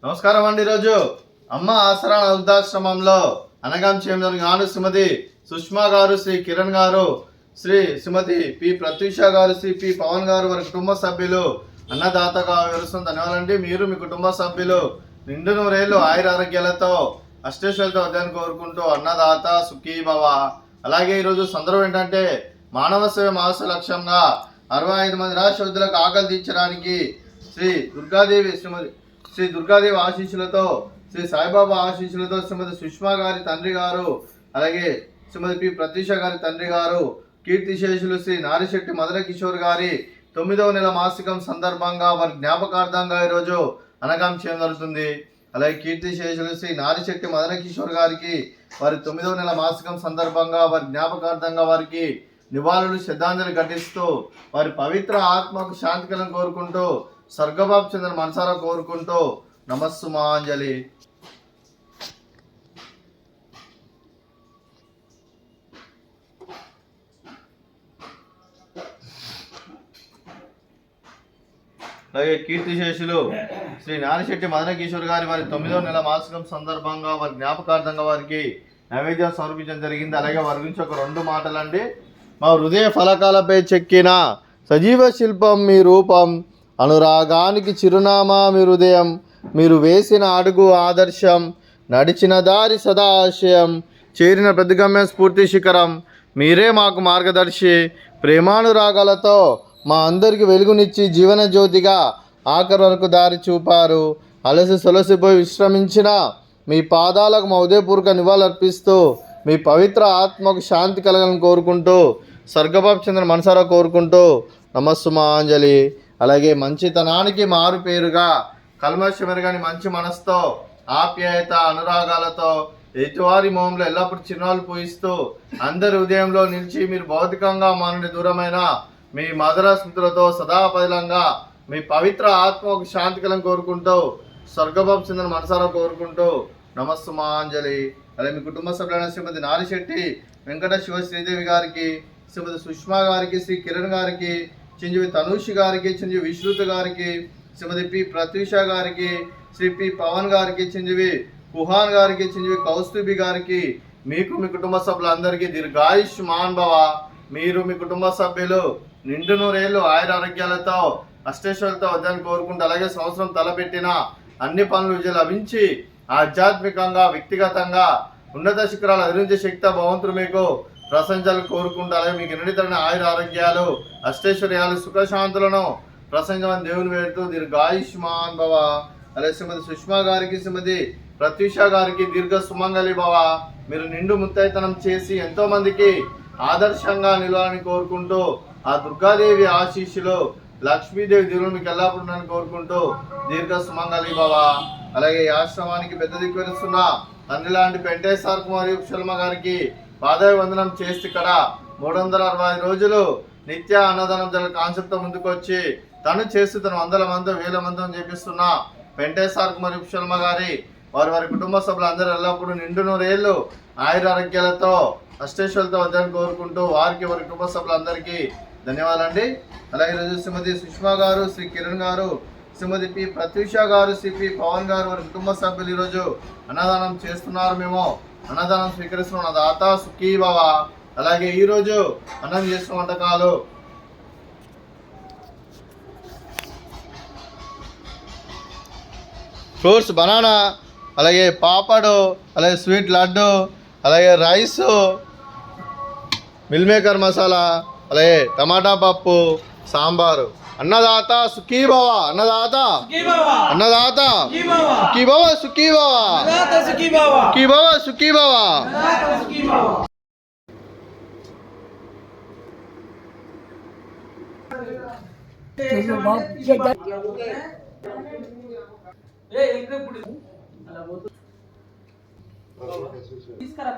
నమస్కారం అండి. ఈరోజు అమ్మ ఆసరా వృద్ధాశ్రమంలో అనగాం చేయడం గాను శ్రీమతి సుష్మా గారు, శ్రీ కిరణ్ గారు, శ్రీమతి పి ప్రత్యూష గారు, శ్రీ పి పవన్ గారు వారి కుటుంబ సభ్యులు అన్నదాతగా వివరిస్తుంది. ధన్యవాదాలండి. మీరు మీ కుటుంబ సభ్యులు నిండు నూరేళ్లు ఆయుర ఆరోగ్యాలతో అష్టేశ్వరులతో వద్దని కోరుకుంటూ అన్నదాత సుఖీ భవ. అలాగే ఈరోజు సందర్భం ఏంటంటే మానవ సేవ మాస లక్ష్యంగా 65 మంది రాష్ట్ర వృద్ధులకు ఆకలి తీర్చడానికి శ్రీ దుర్గాదేవి ఆశీస్సులతో, శ్రీ సాయిబాబా ఆశీస్సులతో శ్రీమతి సుష్మా గారి తండ్రి గారు, అలాగే శ్రీమతి పి ప్రత్యూష గారి తండ్రి గారు, కీర్తిశేషులు శ్రీ నారిశెట్టి మదన కిషోర్ గారి 9వ నెల మాసికం సందర్భంగా వారి జ్ఞాపకార్థంగా ఈరోజు అనగాం చేయడం జరుగుతుంది. అలాగే కీర్తిశేషులు శ్రీ నారిశెట్టి మదన కిషోర్ గారికి వారి 9వ నెల మాసికం సందర్భంగా వారి జ్ఞాపకార్థంగా వారికి నివాళులు శ్రద్ధాంజలి ఘటిస్తూ వారి పవిత్ర ఆత్మకు శాంతి కలను కోరుకుంటూ స్వర్గబాబు చంద్ర మనసారా కోరుకుంటూ నమస్సుమాంజలి. అలాగే కీర్తిశేషులు శ్రీ నారిశెట్టి మదన కిషోర్ గారి వారి 9వ నెల మాసికం సందర్భంగా వారి జ్ఞాపకార్థంగా వారికి నైవేద్యం సమర్పించడం జరిగింది. అలాగే వారి గురించి ఒక 2 మాటలండి. మా హృదయ ఫలకాలపై చెక్కిన సజీవ శిల్పం మీ రూపం, అనురాగానికి చిరునామా మీ హృదయం, మీరు వేసిన అడుగు ఆదర్శం, నడిచిన దారి సదా ఆశయం, చేరిన ప్రతిగమ్య స్ఫూర్తి శిఖరం, మీరే మాకు మార్గదర్శి, ప్రేమానురాగాలతో మా అందరికి వెలుగునిచ్చి జీవన జ్యోతిగా ఆఖరి వరకు దారి చూపారు. అలసి సొలసిపోయి విశ్రమించిన మీ పాదాలకు మా ఉదయపూర్వక నివాళులర్పిస్తూ మీ పవిత్ర ఆత్మకు శాంతి కలగాలని కోరుకుంటూ స్వర్గబాబు చంద్ర మనసారా కోరుకుంటూ నమస్సుమాంజలి. అలాగే మంచితనానికి మారు పేరుగా కల్మషమెరగని మంచి మనసుతో ఆప్యాయత అనురాగాలతో ఎదుటివారి మోహంలో ఎల్లప్పుడూ చిరునవ్వులు పూయిస్తూ అందరి ఉదయంలో నిలిచి మీరు భౌతికంగా మా నుండి దూరమైన మీ మధుర స్మృతులతో సదాపదిలంగా మీ పవిత్ర ఆత్మకు శాంతి కలను కోరుకుంటూ స్వర్గబాబు చంద్ర మనసారా కోరుకుంటూ నమస్సుమాంజలి. అలాగే మీ కుటుంబ సభ్యులైన శ్రీమతి నారిశెట్టి వెంకట శివ శ్రీదేవి గారికి, శ్రీమతి సుష్మా గారికి, శ్రీ కిరణ్ గారికి, చిరంజీవి తనూషి గారికి, చిరంజీవి విశ్రుత్ గారికి, శ్రీమతి పి ప్రత్యూష గారికి, శ్రీ పి పవన్ గారికి, చిరంజీవి కుహాన్ గారికి, చిరంజీవి కౌస్తుభి గారికి, మీకు మీ కుటుంబ సభ్యులందరికీ దీర్ఘాయుష్మాన్ భవ. మీరు మీ కుటుంబ సభ్యులు నిండు నూరేళ్లు ఆయుర ఆరోగ్యాలతో అష్టేశ్వరులతో వద్దని కోరుకుంటూ, అలాగే సంవత్సరం తలపెట్టిన అన్ని పనులు విజయం లభించి ఆధ్యాత్మికంగా వ్యక్తిగతంగా ఉన్నత శిఖరాలు అధిరించే శక్తి భగవంతుడు మీకు ప్రశంసలు కోరుకుంటూ, అలాగే మీకు నిండితమైన ఆయుర ఆరోగ్యాలు అష్టైశ్వర్యాలు సుఖశాంతులను ప్రశంసమని దేవుని వేడుతూ దీర్ఘాయుష్మాన్ భవ. అలాగే శ్రీమతి సుష్మా గారికి, శ్రీమతి ప్రత్యూష గారికి దీర్ఘ సుమంగళి భవ. మీరు నిండు ముత్తైతనం చేసి ఎంతో మందికి ఆదర్శంగా నిలవాలని కోరుకుంటూ ఆ దుర్గాదేవి ఆశీస్సులు లక్ష్మీదేవి దేవుని మీకు ఎల్లప్పుడూ కోరుకుంటూ దీర్ఘ సుమంగళి భవ. అలాగే ఈ ఆశ్రమానికి పెద్ద దిక్కువరుస్తున్న తండ్రి లాంటి పెంటేశ్వర్ మరియు శర్మ గారికి పాదాయ వందనం చేసి ఇక్కడ 365 రోజులు నిత్య అన్నదానం జల కాన్సెప్ట్ ముందుకు వచ్చి తను చేస్తూ తను 100 మంది 1000 మంది చేపిస్తున్న పెంటేశ్వర్ మరియు శర్మ గారి వారి కుటుంబ సభ్యులందరూ ఎల్లప్పుడూ నిండు నూరేళ్లు ఆయుర ఆరోగ్యాలతో అష్టేశ్వరులతో వద్దని కోరుకుంటూ వారికి వారి కుటుంబ సభ్యులందరికీ ధన్యవాదాలండి. అలాగే ఈరోజు శ్రీమతి సుష్మా గారు, శ్రీ కిరణ్ గారు, శ్రీమతి పి ప్రత్యూష గారు, శ్రీ పి పవన్ గారు వారి కుటుంబ సభ్యులు ఈరోజు అన్నదానం చేస్తున్నారు. మేము అన్నదానం స్వీకరిస్తున్నాం. దాత సుఖీ భవ. అలాగే ఈరోజు అన్నం చేసిన వంటకాలు ఫ్రూట్స్ బనానా, అలాగే పాపడు, అలాగే స్వీట్ లడ్డు, అలాగే రైసు, మిల్ మేకర్ మసాలా, అలాగే టమాటా పప్పు, సాంబారు. అన్నదాత సుఖీ భవ. అన్నదాత అన్నదాత సుఖీ భవ. సుఖీ భవ. సుఖీ భవ. సుఖీ భవ. తీసుకురా